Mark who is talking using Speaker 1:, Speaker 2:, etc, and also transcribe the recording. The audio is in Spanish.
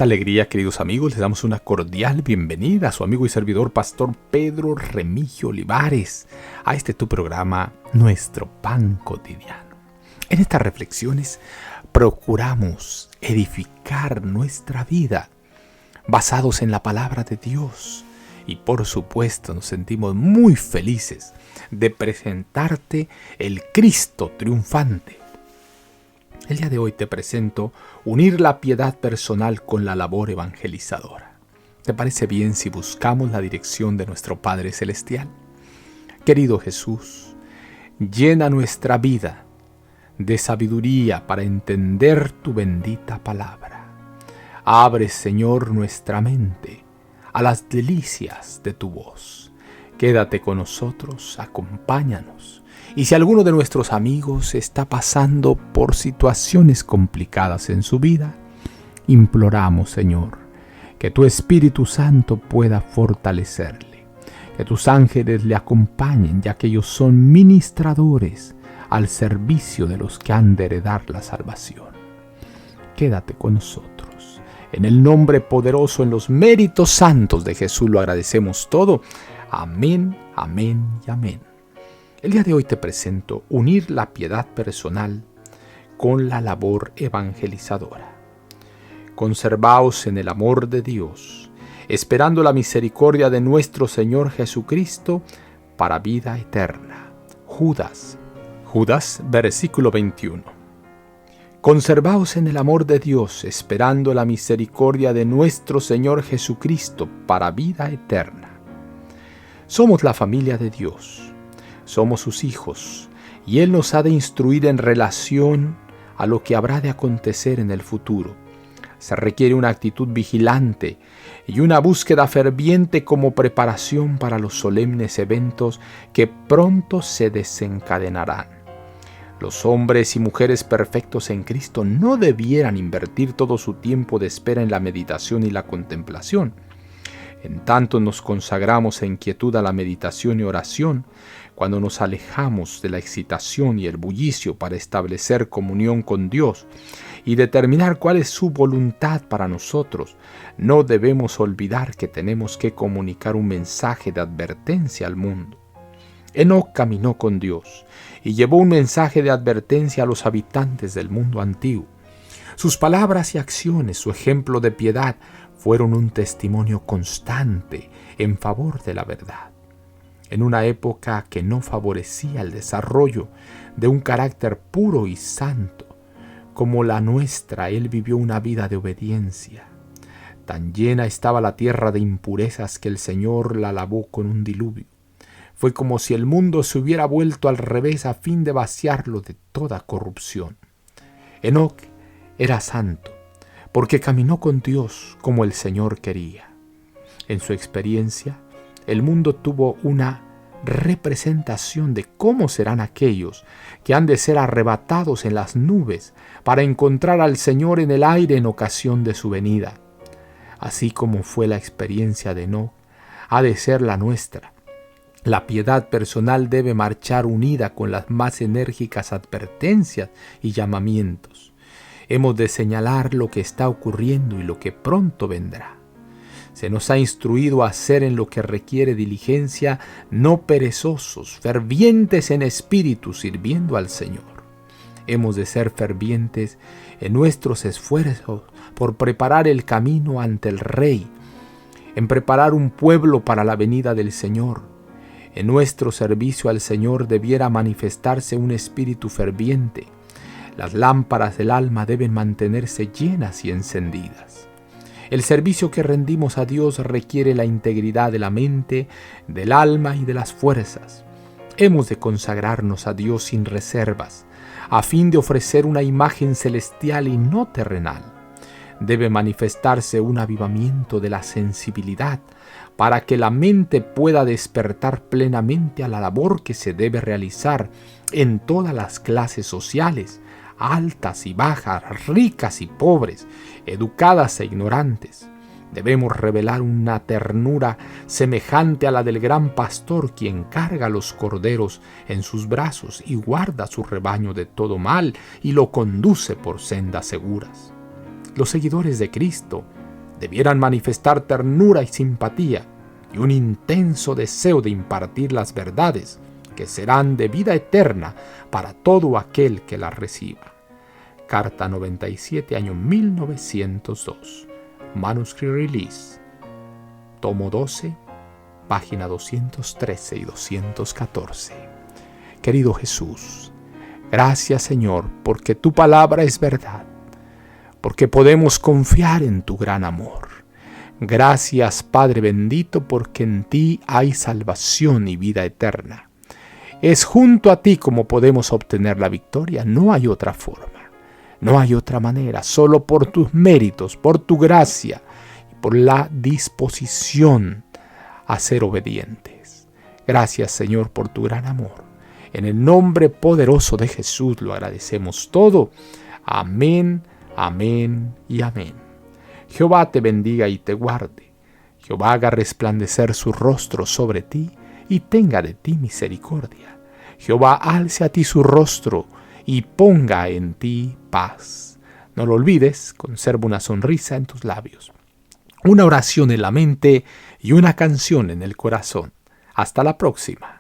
Speaker 1: cuánta alegría, queridos amigos. Les damos una cordial bienvenida a su amigo y servidor Pastor Pedro Remigio Olivares a este tu programa, Nuestro Pan Cotidiano. En estas reflexiones procuramos edificar nuestra vida basados en la palabra de Dios y por supuesto nos sentimos muy felices de presentarte el Cristo triunfante. El día de hoy te presento unir la piedad personal con la labor evangelizadora. ¿Te parece bien si buscamos la dirección de nuestro Padre Celestial? Querido Jesús, llena nuestra vida de sabiduría para entender tu bendita palabra. Abre, Señor, nuestra mente a las delicias de tu voz. Quédate con nosotros, acompáñanos. Y si alguno de nuestros amigos está pasando por situaciones complicadas en su vida, imploramos, Señor, que tu Espíritu Santo pueda fortalecerle, que tus ángeles le acompañen, ya que ellos son ministradores al servicio de los que han de heredar la salvación. Quédate con nosotros. En el nombre poderoso, en los méritos santos de Jesús lo agradecemos todo. Amén, amén y amén. El día de hoy te presento unir la piedad personal con la labor evangelizadora. Conservaos en el amor de Dios, esperando la misericordia de nuestro Señor Jesucristo para vida eterna. Judas, versículo 21. Conservaos en el amor de Dios, esperando la misericordia de nuestro Señor Jesucristo para vida eterna. Somos la familia de Dios. Somos sus hijos, y Él nos ha de instruir en relación a lo que habrá de acontecer en el futuro. Se requiere una actitud vigilante y una búsqueda ferviente como preparación para los solemnes eventos que pronto se desencadenarán. Los hombres y mujeres perfectos en Cristo no debieran invertir todo su tiempo de espera en la meditación y la contemplación. En tanto nos consagramos en quietud a la meditación y oración, cuando nos alejamos de la excitación y el bullicio para establecer comunión con Dios y determinar cuál es su voluntad para nosotros, no debemos olvidar que tenemos que comunicar un mensaje de advertencia al mundo. Enoc caminó con Dios y llevó un mensaje de advertencia a los habitantes del mundo antiguo. Sus palabras y acciones, su ejemplo de piedad, fueron un testimonio constante en favor de la verdad. En una época que no favorecía el desarrollo de un carácter puro y santo como la nuestra, él vivió una vida de obediencia. Tan llena estaba la tierra de impurezas que el Señor la lavó con un diluvio. Fue como si el mundo se hubiera vuelto al revés a fin de vaciarlo de toda corrupción. Enoc era santo, porque caminó con Dios como el Señor quería. En su experiencia, el mundo tuvo una representación de cómo serán aquellos que han de ser arrebatados en las nubes para encontrar al Señor en el aire en ocasión de su venida. Así como fue la experiencia de Enoc, ha de ser la nuestra. La piedad personal debe marchar unida con las más enérgicas advertencias y llamamientos. Hemos de señalar lo que está ocurriendo y lo que pronto vendrá. Se nos ha instruido a hacer en lo que requiere diligencia, no perezosos, fervientes en espíritu, sirviendo al Señor. Hemos de ser fervientes en nuestros esfuerzos por preparar el camino ante el Rey, en preparar un pueblo para la venida del Señor. En nuestro servicio al Señor debiera manifestarse un espíritu ferviente. Las lámparas del alma deben mantenerse llenas y encendidas. El servicio que rendimos a Dios requiere la integridad de la mente, del alma y de las fuerzas. Hemos de consagrarnos a Dios sin reservas, a fin de ofrecer una imagen celestial y no terrenal. Debe manifestarse un avivamiento de la sensibilidad para que la mente pueda despertar plenamente a la labor que se debe realizar en todas las clases sociales, altas y bajas, ricas y pobres, educadas e ignorantes. Debemos revelar una ternura semejante a la del gran pastor, quien carga los corderos en sus brazos y guarda su rebaño de todo mal y lo conduce por sendas seguras. Los seguidores de Cristo debieran manifestar ternura y simpatía y un intenso deseo de impartir las verdades que serán de vida eterna para todo aquel que las reciba. Carta 97, año 1902. Manuscript Release. Tomo 12, página 213 y 214. Querido Jesús, gracias Señor, porque tu palabra es verdad, porque podemos confiar en tu gran amor. Gracias Padre bendito, porque en ti hay salvación y vida eterna. Es junto a ti como podemos obtener la victoria, no hay otra forma. No hay otra manera, solo por tus méritos, por tu gracia y por la disposición a ser obedientes. Gracias, Señor, por tu gran amor. En el nombre poderoso de Jesús lo agradecemos todo. Amén, amén y amén. Jehová te bendiga y te guarde. Jehová haga resplandecer su rostro sobre ti y tenga de ti misericordia. Jehová alce a ti su rostro y ponga en ti paz. No lo olvides, conserva una sonrisa en tus labios, una oración en la mente y una canción en el corazón. Hasta la próxima.